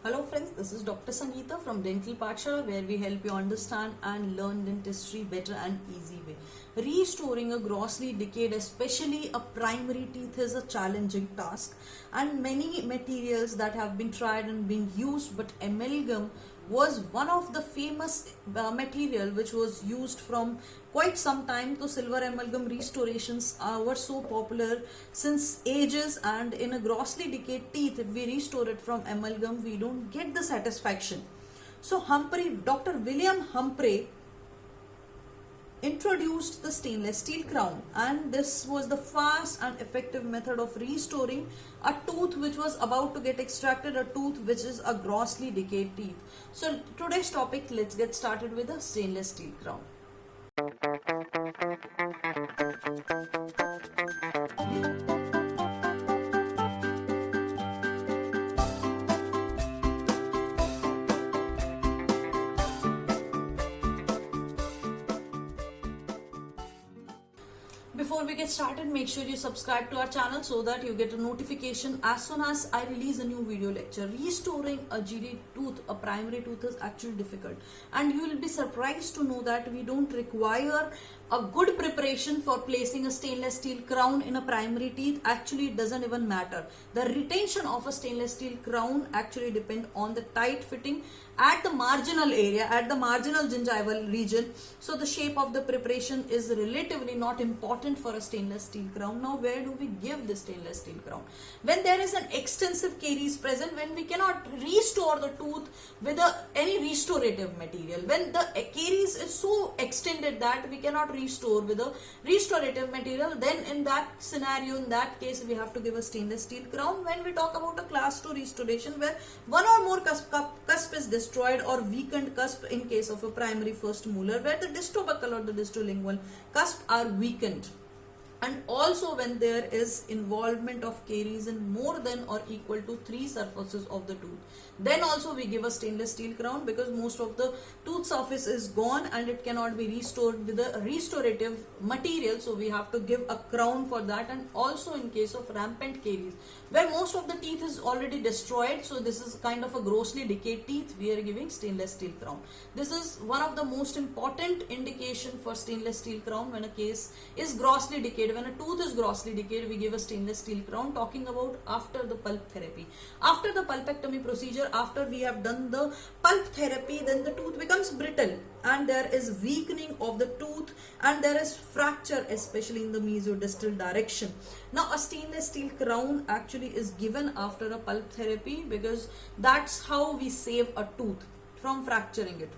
Hello friends, this is Dr. Sangeeta from Dental Pathshala, where we help you understand and learn dentistry better and easy way. Restoring a grossly decayed, especially a primary teeth, is a challenging task, and many materials that have been tried and been used, but amalgam was one of the famous material which was used from quite some time. So silver amalgam restorations were so popular since ages, and in a grossly decayed teeth, if we restore it from amalgam, we don't get the satisfaction. So Dr. William Humphrey introduced the stainless steel crown, and this was the fast and effective method of restoring a tooth which was about to get extracted, a tooth which is a grossly decayed teeth. So today's topic, let's get started with the stainless steel crown. Before we get started, make sure you subscribe to our channel so that you get a notification as soon as I release a new video lecture. Restoring a GD tooth, a primary tooth, is actually difficult, and you will be surprised to know that we don't require a good preparation for placing a stainless steel crown in a primary teeth. Actually, it doesn't even matter. The retention of a stainless steel crown actually depend on the tight fitting at the marginal area, at the marginal gingival region. So the shape of the preparation is relatively not important for a stainless steel crown. Now, where do we give the stainless steel crown? When there is an extensive caries present, when we cannot restore the tooth with any restorative material, when the caries is so extended that we cannot restore with a restorative material, then in that scenario, in that case, we have to give a stainless steel crown. When we talk about a class 2 restoration, where one or more cusp is destroyed or weakened cusp, in case of a primary first molar, where the distobuccal or the distolingual cusp are weakened, and also when there is involvement of caries in more than or equal to 3 surfaces of the tooth, then also we give a stainless steel crown, because most of the tooth surface is gone and it cannot be restored with a restorative material, so we have to give a crown for that. And also in case of rampant caries, where most of the teeth is already destroyed, so this is kind of a grossly decayed teeth, we are giving stainless steel crown. This is one of the most important indication for stainless steel crown. When a case is grossly decayed, when a tooth is grossly decayed, we give a stainless steel crown. Talking about after the pulp therapy, after the pulpectomy procedure, after we have done the pulp therapy, then the tooth becomes brittle and there is weakening of the tooth and there is fracture, especially in the mesiodistal direction. Now a stainless steel crown actually is given after a pulp therapy, because that's how we save a tooth from fracturing it.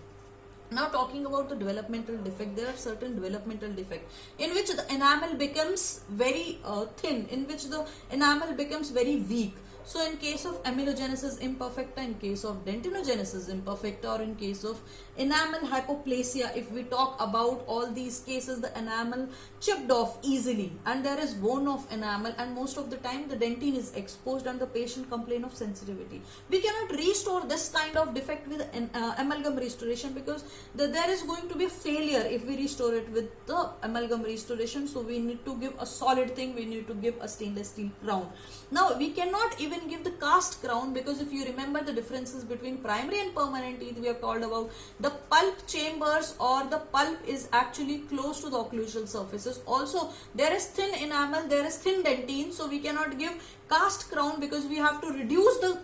Now talking about the developmental defect, there are certain developmental defects in which the enamel becomes very thin, in which the enamel becomes very weak. So in case of amelogenesis imperfecta, in case of dentinogenesis imperfecta, or in case of enamel hypoplasia, if we talk about all these cases, the enamel chipped off easily and there is bone of enamel, and most of the time the dentine is exposed and the patient complain of sensitivity. We cannot restore this kind of defect with amalgam restoration, because there is going to be a failure if we restore it with the amalgam restoration. So we need to give a solid thing, we need to give a stainless steel crown. Now we cannot even give the cast crown, because if you remember the differences between primary and permanent teeth, we have talked about the pulp chambers, or the pulp is actually close to the occlusal surfaces. Also there is thin enamel, there is thin dentine, so we cannot give cast crown, because we have to reduce the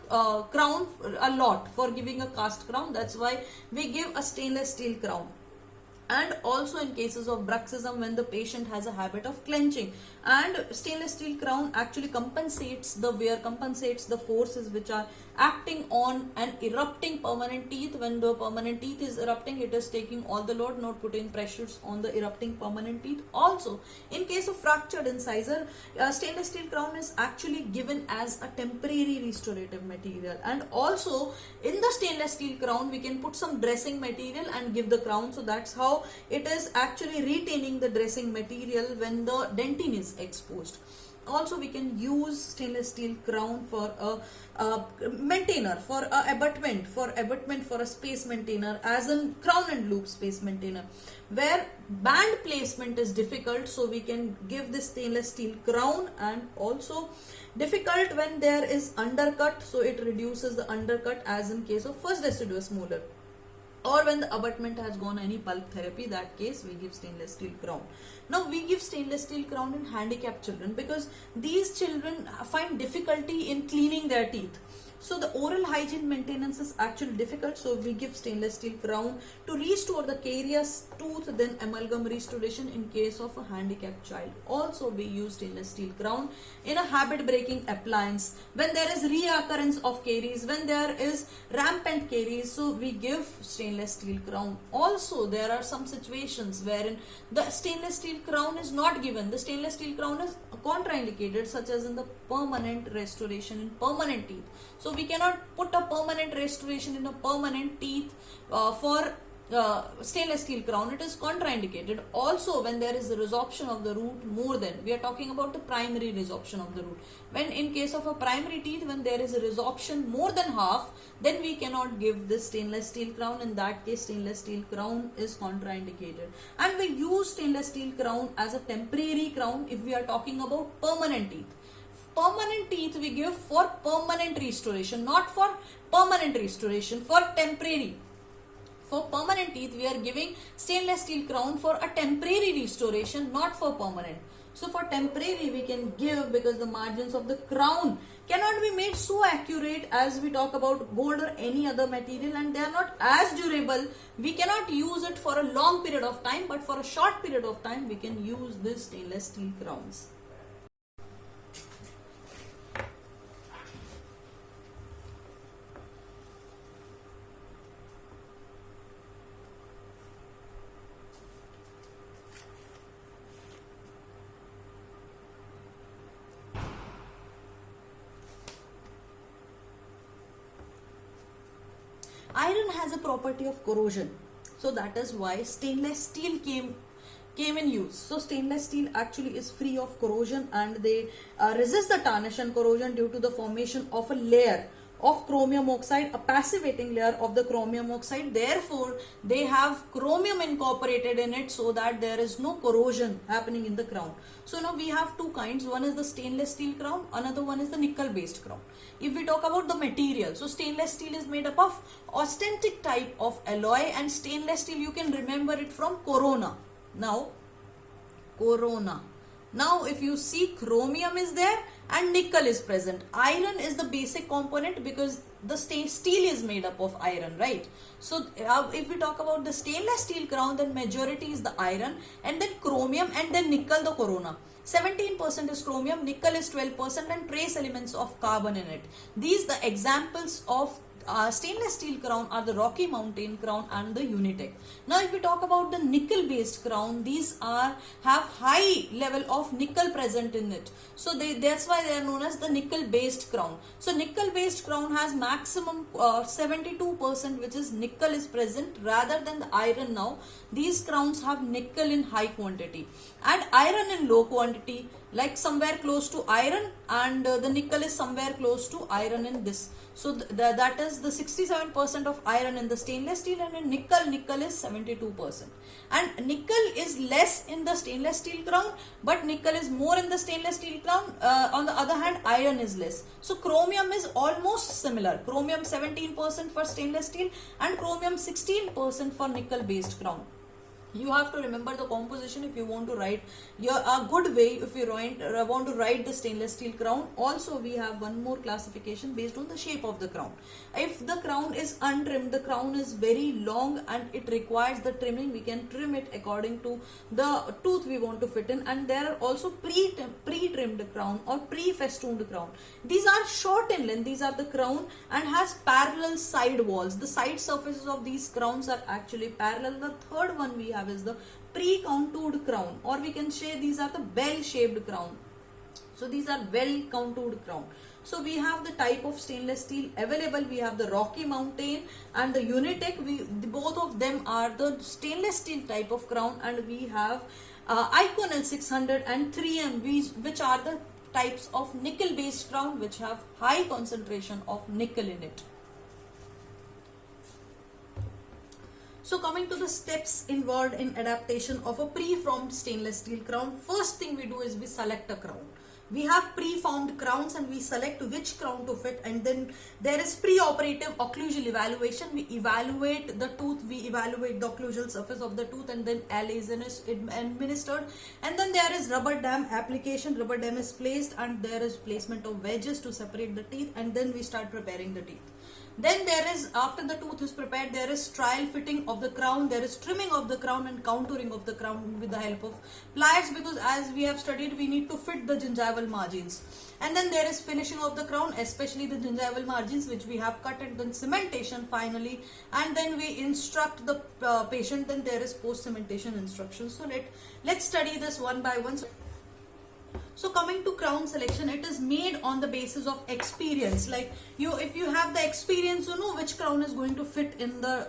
crown a lot for giving a cast crown. That's why we give a stainless steel crown. And also in cases of bruxism, when the patient has a habit of clenching, and stainless steel crown actually compensates the wear, compensates the forces which are acting on an erupting permanent teeth. When the permanent teeth is erupting, it is taking all the load, not putting pressures on the erupting permanent teeth. Also in case of fractured incisor, stainless steel crown is actually given as a temporary restorative material. And also in the stainless steel crown, we can put some dressing material and give the crown. So that's how it is actually retaining the dressing material when the dentine is exposed. Also, we can use stainless steel crown for a maintainer, for a abutment, for a space maintainer, as in crown and loop space maintainer, where band placement is difficult. So we can give this stainless steel crown, and also difficult when there is undercut, so it reduces the undercut, as in case of first deciduous molar, or when the abutment has gone any pulp therapy, that case we give stainless steel crown. Now we give stainless steel crown in handicapped children because these children find difficulty in cleaning their teeth. So the oral hygiene maintenance is actually difficult, so we give stainless steel crown to restore the carious tooth, then amalgam restoration in case of a handicapped child. Also, we use stainless steel crown in a habit breaking appliance when there is reoccurrence of caries, when there is rampant caries, so we give stainless steel crown. Also, there are some situations wherein the stainless steel crown is not given. The stainless steel crown is contraindicated, such as in the permanent restoration in permanent teeth. So we cannot put a permanent restoration in a permanent teeth for stainless steel crown. It is contraindicated. Also, when there is a resorption of the root more than, we are talking about the primary resorption of the root. When in case of a primary teeth, when there is a resorption more than half, then we cannot give this stainless steel crown. In that case, stainless steel crown is contraindicated. And we use stainless steel crown as a temporary crown if we are talking about permanent teeth. Permanent teeth we give for permanent restoration, not for permanent restoration, for temporary. For permanent teeth, we are giving stainless steel crown for a temporary restoration, not for permanent. So for temporary, we can give because the margins of the crown cannot be made so accurate as we talk about gold or any other material, and they are not as durable. We cannot use it for a long period of time, but for a short period of time, we can use this stainless steel crowns. Iron has a property of corrosion, so that is why stainless steel came in use. So stainless steel actually is free of corrosion, and they resist the tarnish and corrosion due to the formation of a layer of chromium oxide, a passivating layer of the chromium oxide. Therefore, they have chromium incorporated in it so that there is no corrosion happening in the crown. So now we have two kinds. One is the stainless steel crown, another one is the nickel based crown. If we talk about the material, so stainless steel is made up of austenitic type of alloy, and stainless steel, you can remember it from Corona. Now, Corona. Now, if you see, chromium is there and nickel is present. Iron is the basic component because the steel is made up of iron, right? So, if we talk about the stainless steel crown, then majority is the iron, and then chromium, and then nickel, the Corona. 17% is chromium, nickel is 12%, and trace elements of carbon in it. These the examples of stainless steel crown are the Rocky Mountain crown and the Unitec. Now, if we talk about the nickel based crown, these have high level of nickel present in it. So that's why they are known as the nickel based crown. So nickel based crown has maximum 72%, which is nickel is present rather than the iron. Now these crowns have nickel in high quantity and iron in low quantity, like somewhere close to iron, and the nickel is somewhere close to iron in this. So that is the 67% of iron in the stainless steel, and in nickel is 72%. And nickel is less in the stainless steel crown, but nickel is more in the stainless steel crown. On the other hand, iron is less. So chromium is almost similar. Chromium 17% for stainless steel and chromium 16% for nickel based crown. You have to remember the composition if you want to write a good way if you want to write the stainless steel crown. Also, we have one more classification based on the shape of the crown. If the crown is untrimmed, the crown is very long and it requires the trimming, we can trim it according to the tooth we want to fit in. And there are also pre-trimmed crown or pre-festooned crown. These are short in length. These are the crown and has parallel side walls. The side surfaces of these crowns are actually parallel. The third one we have is the pre-contoured crown, or we can say these are the bell-shaped crown. So these are well-contoured crown. So we have the type of stainless steel available. We have the Rocky Mountain and the Unitec. Both of them are the stainless steel type of crown, and we have Iconel 600 and 3M, which are the types of nickel based crown which have high concentration of nickel in it. So coming to the steps involved in adaptation of a pre-formed stainless steel crown, first thing we do is we select a crown. We have pre-formed crowns and we select which crown to fit, and then there is pre-operative occlusal evaluation. We evaluate the tooth, we evaluate the occlusal surface of the tooth, and then LASIN is administered, and then there is rubber dam application. Rubber dam is placed and there is placement of wedges to separate the teeth, and then we start preparing the teeth. Then there is, after the tooth is prepared, there is trial fitting of the crown, there is trimming of the crown and contouring of the crown with the help of pliers, because as we have studied, we need to fit the gingival margins. And then there is finishing of the crown, especially the gingival margins which we have cut, and then cementation finally, and then we instruct the patient. Then there is post cementation instructions. So let's study this one by one. So coming to crown selection, it is made on the basis of experience. Like if you have the experience, you know which crown is going to fit in the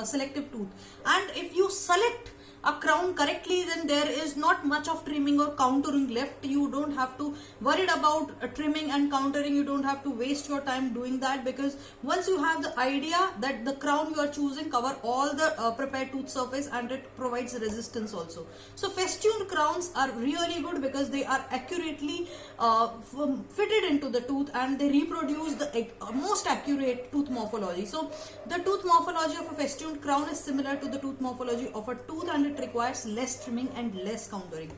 selective tooth. And if you select a crown correctly, then there is not much of trimming or contouring left. You don't have to worry about trimming and contouring. You don't have to waste your time doing that, because once you have the idea that the crown you are choosing cover all the prepared tooth surface, and it provides resistance also. So festooned crowns are really good because they are accurately fitted into the tooth, and they reproduce the most accurate tooth morphology. So the tooth morphology of a festooned crown is similar to the tooth morphology of a tooth, and it requires less trimming and less contouring.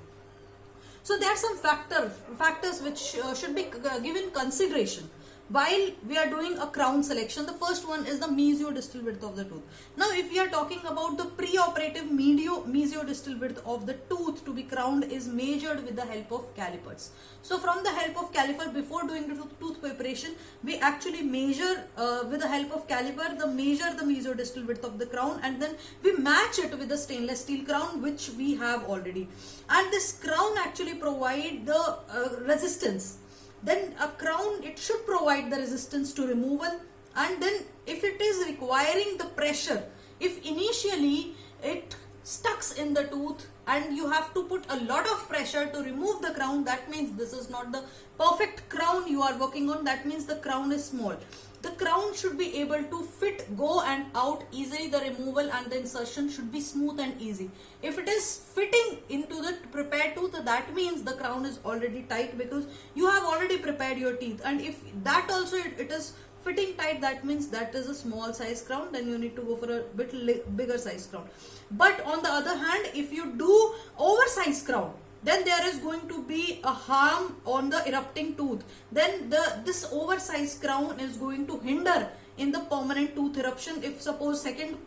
So there are some factors which should be given consideration while we are doing a crown selection. The first one is the mesiodistal width of the tooth. Now if we are talking about the pre-operative mesiodistal width of the tooth to be crowned is measured with the help of calipers. So from the help of caliper, before doing the tooth preparation, we actually measure with the help of caliper, measure the mesiodistal width of the crown, and then we match it with the stainless steel crown which we have already. And this crown actually provide the resistance. Then a crown, it should provide the resistance to removal, and then if it is requiring the pressure, if initially it stucks in the tooth and you have to put a lot of pressure to remove the crown, that means this is not the perfect crown you are working on. That means the crown is small. The crown should be able to fit, go and out easily. The removal and the insertion should be smooth and easy. If it is fitting into the prepared tooth, that means the crown is already tight because you have already prepared your teeth. And if that also it is fitting tight, that means that is a small size crown. Then you need to go for a bit bigger size crown. But on the other hand, if you do oversized crown, then there is going to be a harm on the erupting tooth. Then this oversized crown is going to hinder in the permanent tooth eruption. If suppose second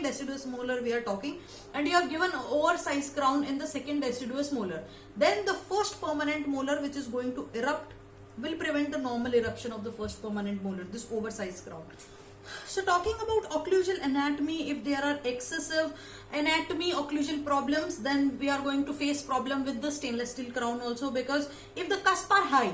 deciduous molar we are talking, and you have given oversized crown in the second deciduous molar, then the first permanent molar which is going to erupt will prevent the normal eruption of the first permanent molar, this oversized crown. So talking about occlusal anatomy, if there are excessive anatomy occlusal problems, then we are going to face problem with the stainless steel crown also, because if the cusp are high,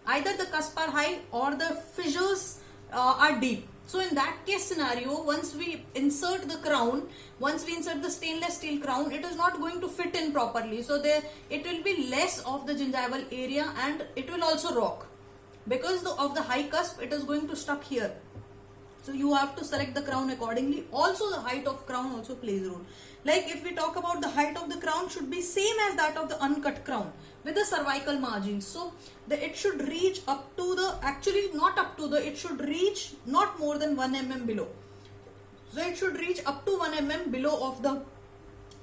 either the cusp are high or the fissures are deep. So in that case scenario, once we insert the crown, once we insert the stainless steel crown, it is not going to fit in properly. So it will be less of the gingival area, and it will also rock because of the high cusp. It is going to stuck here. So you have to select the crown accordingly. Also the height of crown also plays a role. Like if we talk about the height of the crown should be same as that of the uncut crown with the cervical margins. So it should reach up to the, actually not up to the, it should reach not more than 1 mm below. So it should reach up to 1 mm below of the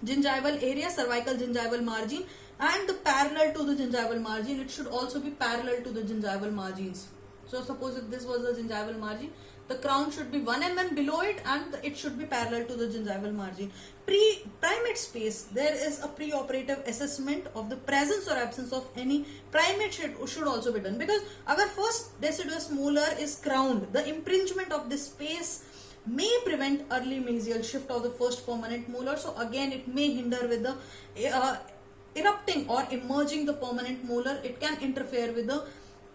gingival area, cervical gingival margin, and the parallel to the gingival margin. It should also be parallel to the gingival margins. So suppose if this was the gingival margin, the crown should be 1 mm below it, and it should be parallel to the gingival margin. Primate space, there is a pre-operative assessment of the presence or absence of any primate should also be done, because our first deciduous molar is crowned. The impingement of this space may prevent early mesial shift of the first permanent molar. So again, it may hinder with the erupting or emerging the permanent molar. It can interfere with the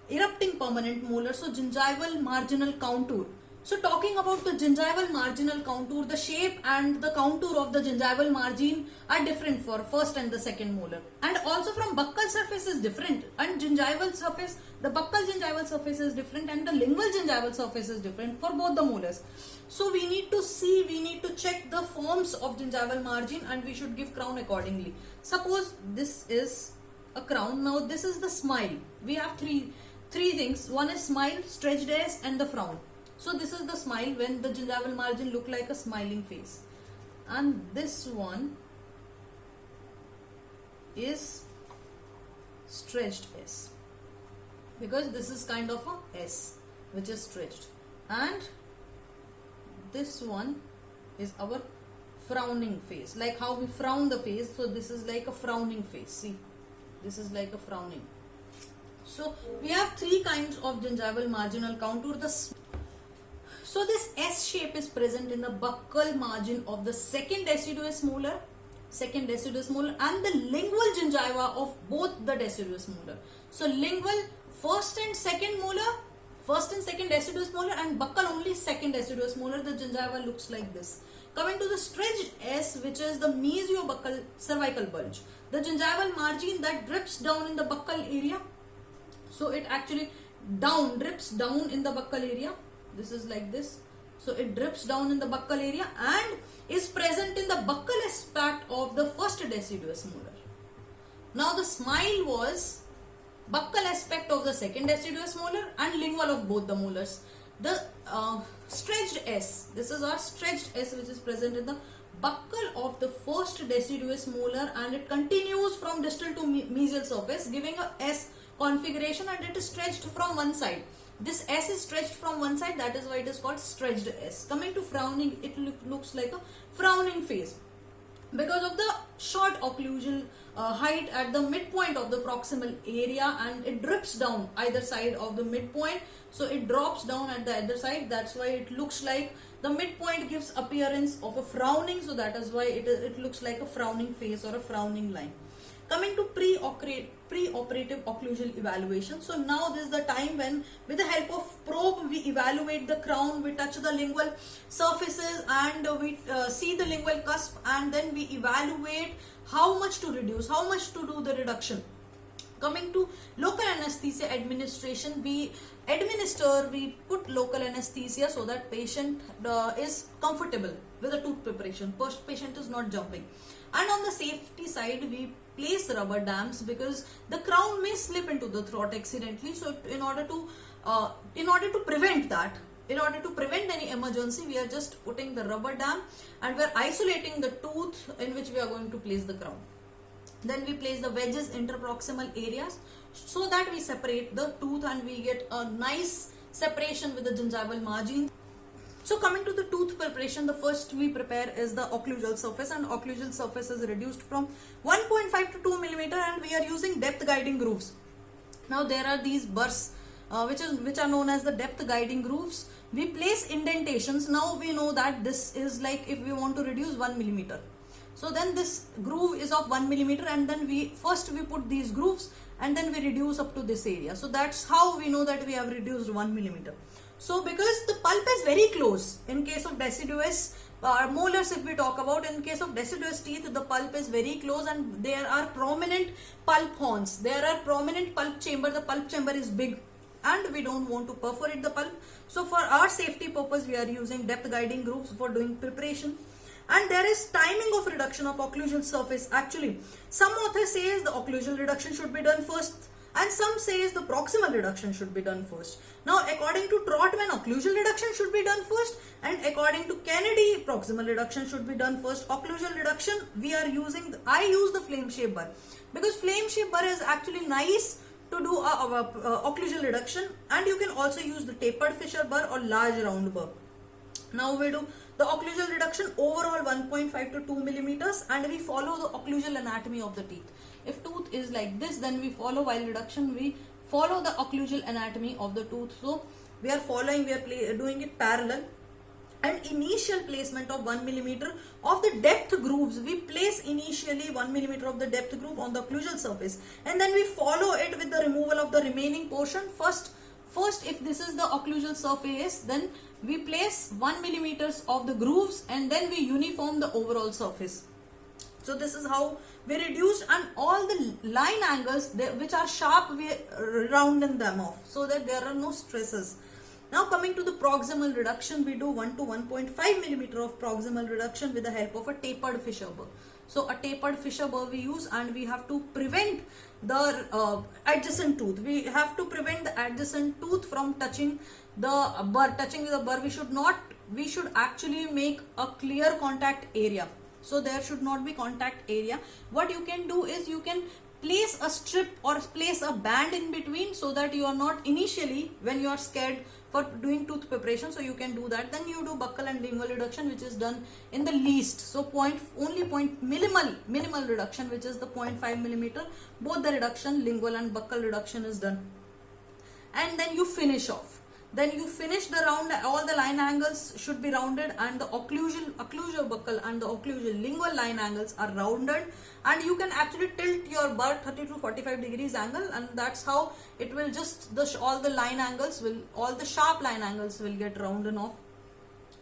erupting permanent molar. So gingival marginal contour So talking about the gingival marginal contour, the shape and the contour of the gingival margin are different for first and the second molar, and also from buccal surface is different, and gingival surface, the buccal gingival surface is different, and the lingual gingival surface is different for both the molars. So we need to check the forms of gingival margin, and we should give crown accordingly. Suppose this is a crown. Now this is the smile. We have three things. One is smile, stretched S, and the frown. So this is the smile, when the gingival margin look like a smiling face, and this one is stretched S, because this is kind of a S which is stretched, and this one is our frowning face, like how we frown the face. So this is like a frowning face. See, this is like a frowning. So we have three kinds of gingival marginal contour. So this S shape is present in the buccal margin of the second deciduous molar, and the lingual gingiva of both the deciduous molar. So lingual first and second deciduous molar, and buccal only second deciduous molar. The gingiva looks like this. Coming to the stretched S, which is the mesiobuccal cervical bulge, the gingival margin that drips down in the buccal area. So it actually drips down in the buccal area. This is like this. So it drips down in the buccal area and is present in the buccal aspect of the first deciduous molar. Now the smile was buccal aspect of the second deciduous molar and lingual of both the molars. The stretched S, this is our stretched S, which is present in the buccal of the first deciduous molar, and it continues from distal to mesial surface, giving a S configuration, and it is stretched from one side. This S is stretched from one side, that is why it is called stretched S. Coming to frowning, it looks like a frowning face because of the short occlusal height at the midpoint of the proximal area, and it drips down either side of the midpoint. So it drops down at the other side. That's why it looks like the midpoint gives appearance of a frowning. So that is why it looks like a frowning face or a frowning line. Coming to pre-operative occlusal evaluation. So now this is the time when, with the help of probe, we evaluate the crown, we touch the lingual surfaces, and we see the lingual cusp, and then we evaluate how much to reduce, how much to do the reduction. Coming to local anesthesia administration, we put local anesthesia so that patient is comfortable with the tooth preparation. Patient is not jumping. And on the safety side, we place rubber dams because the crown may slip into the throat accidentally. So in order to prevent that, in order to prevent any emergency, we are just putting the rubber dam, and we are isolating the tooth in which we are going to place the crown. Then we place the wedges interproximal areas so that we separate the tooth and we get a nice separation with the gingival margin. So coming to the tooth preparation, the first we prepare is the occlusal surface, and occlusal surface is reduced from 1.5 to 2 millimeter, and we are using depth guiding grooves. Now there are these burrs which are known as the depth guiding grooves. We place indentations. Now we know that this is like if we want to reduce 1 millimeter. So then this groove is of 1 millimeter, and then we put these grooves, and then we reduce up to this area. So that's how we know that we have reduced 1 millimeter. So because the pulp is very close, in case of deciduous molars, if we talk about, in case of deciduous teeth, the pulp is very close, and there are prominent pulp horns. There are prominent pulp chamber. The pulp chamber is big, and we don't want to perforate the pulp. So for our safety purpose, we are using depth guiding grooves for doing preparation. And there is timing of reduction of occlusal surface. Actually, some author says the occlusal reduction should be done first, and some says the proximal reduction should be done first. Now, according to Trotman, occlusal reduction should be done first, and according to Kennedy, proximal reduction should be done first. Occlusal reduction, I use the flame shape burr, because flame shape burr is actually nice to do occlusal reduction, and you can also use the tapered Fisher burr or large round burr. Now we do the occlusal reduction overall 1.5 to 2 millimeters, and we follow the occlusal anatomy of the teeth. If tooth is like this, then we follow, while reduction we follow the occlusal anatomy of the tooth. So we are doing it parallel. And initial placement of 1 millimeter of the depth grooves, we place initially 1 millimeter of the depth groove on the occlusal surface, and then we follow it with the removal of the remaining portion. First First, if this is the occlusal surface, then we place 1 millimeters of the grooves and then we uniform the overall surface. So this is how we reduced, and all the line angles which are sharp, we rounding them off so that there are no stresses. Now coming to the proximal reduction, we do 1 to 1.5 millimeter of proximal reduction with the help of a tapered Fisher burr. So a tapered Fisher burr we use, and we have to prevent the adjacent tooth. We have to prevent the adjacent tooth from touching the burr. Touching with the burr, we should actually make a clear contact area. So there should not be contact area. What you can do is you can place a strip or place a band in between so that you are not initially, when you are scared for doing tooth preparation, so you can do that. Then you do buccal and lingual reduction, which is done in the least. So minimal reduction, which is the 0.5 millimeter. Both the reduction, lingual and buccal reduction, is done. And then you finish off. Then you finish the round, all the line angles should be rounded, and the occlusal buccal and the occlusal lingual line angles are rounded, and you can actually tilt your burr 30 to 45 degrees angle, and that's how it will just, all the sharp line angles will get rounded off.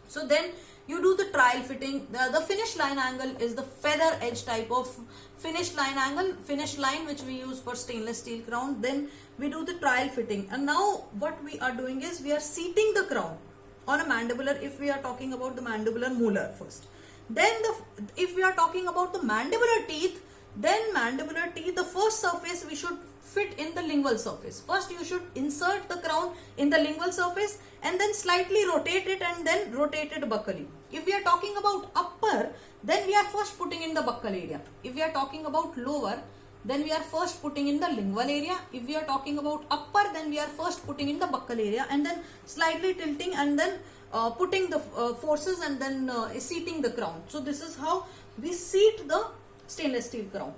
So then you do the trial fitting. The finished line angle is the feather edge type of finished line which we use for stainless steel crown. Then we do the trial fitting, and now what we are doing is we are seating the crown on a mandibular, if we are talking about the mandibular molar first. Then if we are talking about the mandibular teeth, the first surface we should fit in the lingual surface. First you should insert the crown in the lingual surface and then slightly rotate it and then rotate it buccally. If we are talking about upper, then we are first putting in the buccal area. If we are talking about lower, then we are first putting in the lingual area. If we are talking about upper, then we are first putting in the buccal area and then slightly tilting and then putting the forces and then seating the crown. So this is how we seat the stainless steel crown.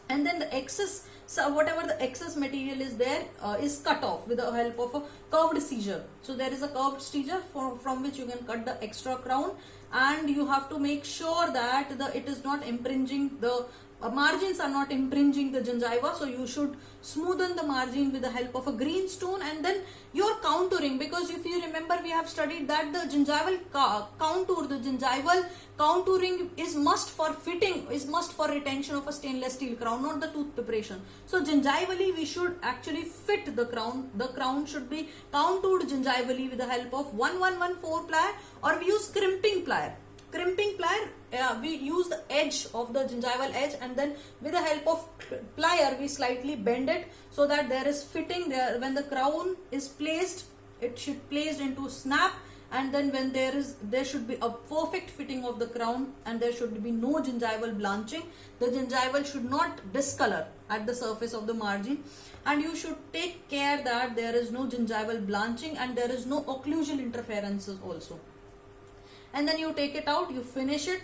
And then the excess, so whatever the excess material is there is cut off with the help of a curved scissor. So there is a curved scissor from which you can cut the extra crown, and you have to make sure that it is not impinging, the margins are not impinging the gingiva. So you should smoothen the margin with the help of a green stone. And then your contouring, because if you remember, we have studied that the gingival contouring is must for fitting, is must for retention of a stainless steel crown, not the tooth preparation. So gingivally we should actually fit the crown. The crown should be contoured gingivally with the help of 1114 plier, or we use crimping plier. Crimping plier, we use the edge of the gingival edge, and then with the help of plier we slightly bend it so that there is fitting there. When the crown is placed, it should placed into snap, and then when there should be a perfect fitting of the crown, and there should be no gingival blanching. The gingival should not discolor at the surface of the margin, and you should take care that there is no gingival blanching and there is no occlusal interferences also. And then you take it out, you finish it,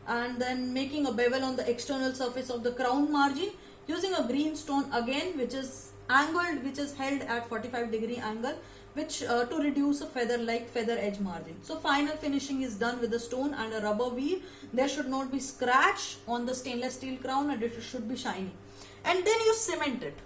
and then making a bevel on the external surface of the crown margin using a green stone again, which is angled, which is held at 45-degree angle, which to reduce a feather edge margin. So final finishing is done with a stone and a rubber weave. There should not be scratch on the stainless steel crown, and it should be shiny. And then you cement it.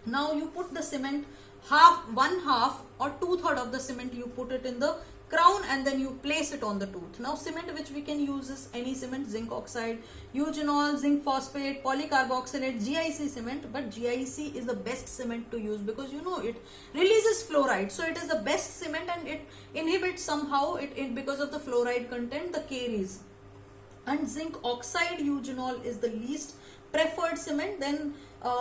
Now you put the cement, one half or 2/3 of the cement you put it in the crown, and then you place it on the tooth. Now cement which we can use is any cement, zinc oxide, eugenol, zinc phosphate, polycarboxylate, GIC cement. But GIC is the best cement to use because it releases fluoride. So it is the best cement, and it inhibits somehow because of the fluoride content, the caries. And zinc oxide, eugenol is the least preferred cement. Then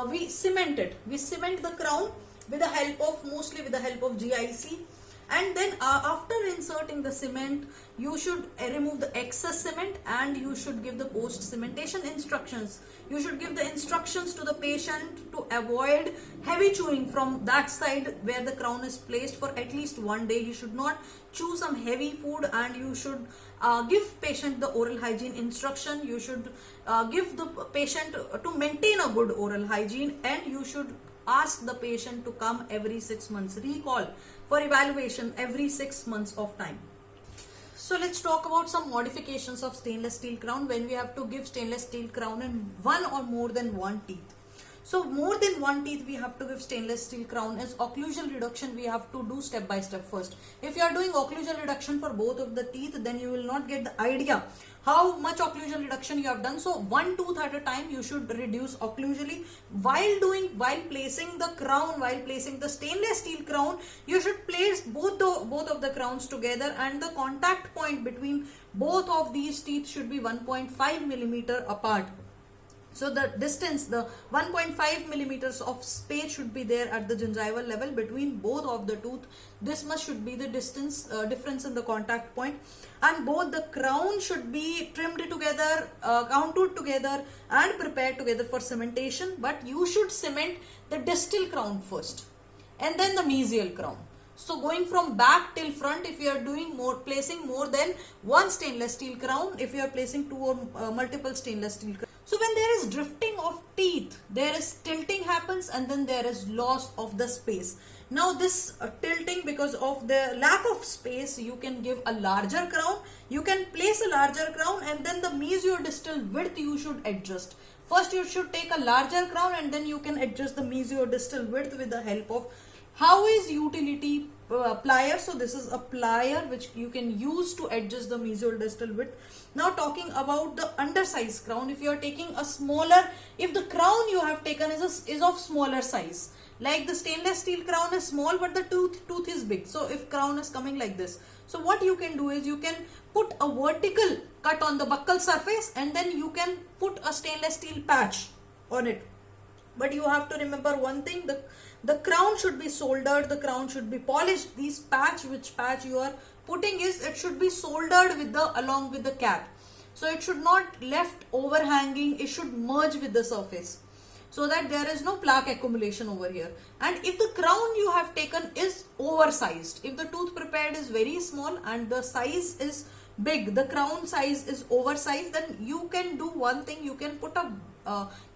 we cement it. We cement the crown mostly with the help of GIC. And then after inserting the cement, you should remove the excess cement, and you should give the post cementation instructions. You should give the instructions to the patient to avoid heavy chewing from that side where the crown is placed for at least 1 day. You should not chew some heavy food, and you should give patient the oral hygiene instruction. You should give the patient to maintain a good oral hygiene, and you should ask the patient to come every 6 months. Recall for evaluation every 6 months of time. So let's talk about some modifications of stainless steel crown when we have to give stainless steel crown in one or more than one teeth. So more than one teeth we have to give stainless steel crown. As occlusal reduction we have to do step by step first. If you are doing occlusal reduction for both of the teeth, then you will not get the idea how much occlusal reduction you have done. So one tooth at a time you should reduce occlusally. While placing the crown, while placing the stainless steel crown, you should place both of the crowns together, and the contact point between both of these teeth should be 1.5 millimeter apart. So the distance, the 1.5 millimeters of space should be there at the gingival level between both of the tooth. This much should be the distance difference in the contact point, and both the crown should be trimmed together, contoured together, and prepared together for cementation. But you should cement the distal crown first, and then the mesial crown. So going from back till front, if you are doing placing more than one stainless steel crown, if you are placing two or multiple stainless steel crown. So when there is drifting of teeth, there is tilting happens, and then there is loss of the space. Now this tilting, because of the lack of space, you can give a larger crown, you can place a larger crown, and then the mesiodistal width you should adjust. First you should take a larger crown, and then you can adjust the mesiodistal width with the help of how is utility plier. So this is a plier which you can use to adjust the mesiodistal width. Now talking about the undersized crown, if you are taking a smaller, if the crown you have taken is of smaller size, like the stainless steel crown is small but the tooth is big. So if crown is coming like this, so what you can do is you can put a vertical cut on the buccal surface, and then you can put a stainless steel patch on it. But you have to remember one thing, the crown should be soldered, the crown should be polished. Which patch you are putting is, it should be soldered with along with the cap. So it should not left overhanging, it should merge with the surface, so that there is no plaque accumulation over here. And if the crown you have taken is oversized, if the tooth prepared is very small and the size is big, the crown size is oversized, then you can do one thing, you can put a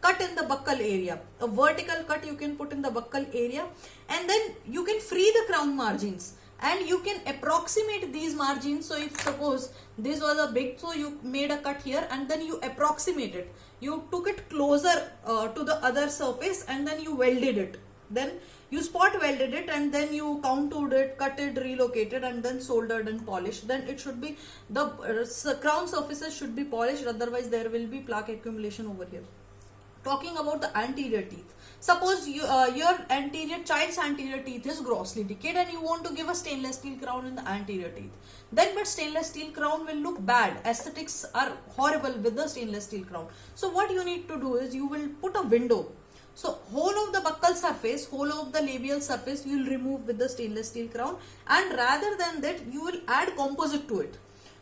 cut in the buccal area, a vertical cut you can put in the buccal area, and then you can free the crown margins, and you can approximate these margins. So if suppose this was a big, so you made a cut here, and then you approximate it, you took it closer to the other surface, and then you welded it, then you spot welded it, and then you contoured it, cut it, relocated, and then soldered and polished. Then it should be, the crown surfaces should be polished, otherwise there will be plaque accumulation over here. Talking about the anterior teeth, suppose your child's anterior teeth is grossly decayed, and you want to give a stainless steel crown in the anterior teeth. Then but stainless steel crown will look bad, aesthetics are horrible with the stainless steel crown. So what you need to do is, you will put a window. So whole of the buccal surface, whole of the labial surface you will remove with the stainless steel crown, and rather than that you will add composite to it.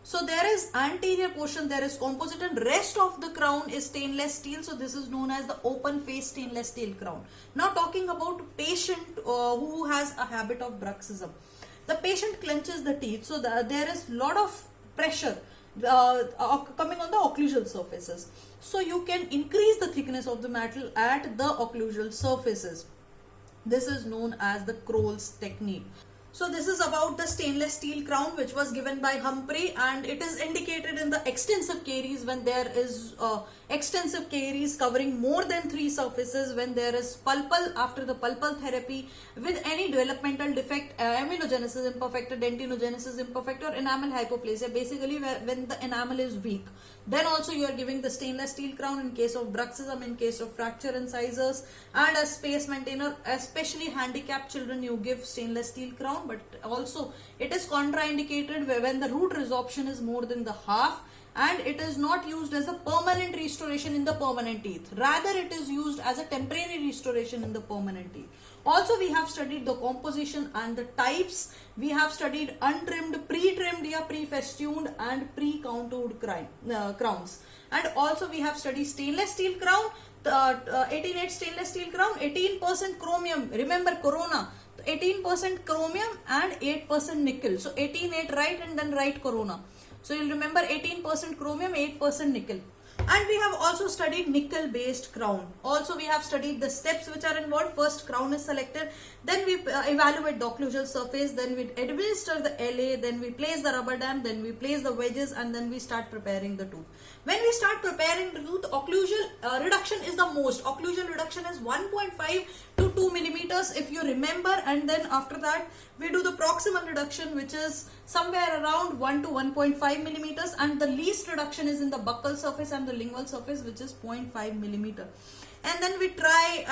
So there is anterior portion, there is composite, and rest of the crown is stainless steel. So this is known as the open face stainless steel crown. Now talking about patient who has a habit of bruxism. The patient clenches the teeth, so there is lot of pressure coming on the occlusal surfaces. So you can increase the thickness of the metal at the occlusal surfaces. This is known as the Kroll's technique. So this is about the stainless steel crown which was given by Humphrey, and it is indicated in the extensive caries when there is extensive caries covering more than 3 surfaces, when there is pulpal, after the pulpal therapy, with any developmental defect, amelogenesis imperfecta, dentinogenesis imperfecta, or enamel hypoplasia, basically when the enamel is weak. Then also you are giving the stainless steel crown in case of bruxism, in case of fracture incisors, and as space maintainer, especially handicapped children, you give stainless steel crown. But also it is contraindicated when the root resorption is more than the half, and it is not used as a permanent restoration in the permanent teeth. Rather it is used as a temporary restoration in the permanent teeth. Also we have studied the composition and the types. We have studied untrimmed, pre-trimmed, pre-festooned, and pre-contoured crowns. And also we have studied stainless steel crown, 18-8 stainless steel crown, 18% chromium. Remember Corona, 18% chromium and 8% nickel. So 18-8 right, and then write Corona. So you'll remember 18% chromium, 8% nickel. And we have also studied nickel based crown. Also we have studied the steps which are involved. First crown is selected, then we evaluate the occlusal surface, then we administer the LA, then we place the rubber dam, then we place the wedges, and then we start preparing the tooth. When we start preparing the tooth, occlusal reduction is the most. Occlusal reduction is 1.5 to 2 millimeters if you remember, and then after that we do the proximal reduction, which is somewhere around 1 to 1.5 millimeters, and the least reduction is in the buccal surface and the lingual surface, which is 0.5 millimeter. And then we try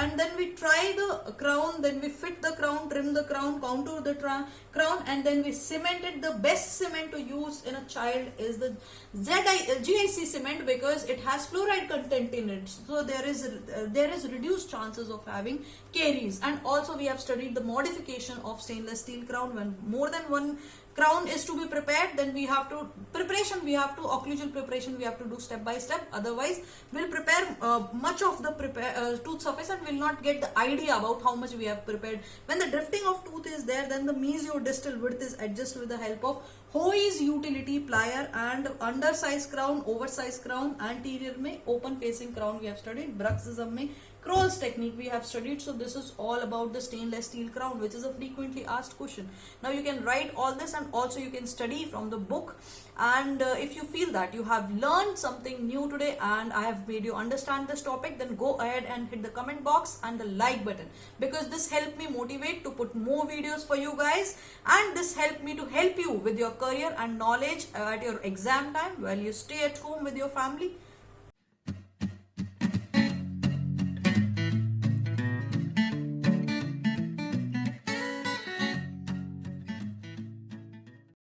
the crown, then we fit the crown, trim the crown, contour the crown, and then we cement it. The best cement to use in a child is the GIC cement, because it has fluoride content in it, so there is reduced chances of having caries. And also we have studied the modification of stainless steel crown. When more than one crown is to be prepared, then we have to occlusal preparation we have to do step by step. Otherwise we'll prepare much of the tooth surface and will not get the idea about how much we have prepared. When the drifting of tooth is there, then the mesiodistal width is adjusted with the help of Hoey's utility plier. And undersized crown, oversized crown, anterior mein open facing crown we have studied, bruxism mein Kroll's technique we have studied. So this is all about the stainless steel crown, which is a frequently asked question. Now you can write all this, and also you can study from the book. And if you feel that you have learned something new today and I have made you understand this topic, then go ahead and hit the comment box and the like button, because this helped me motivate to put more videos for you guys, and this helped me to help you with your career and knowledge at your exam time while you stay at home with your family.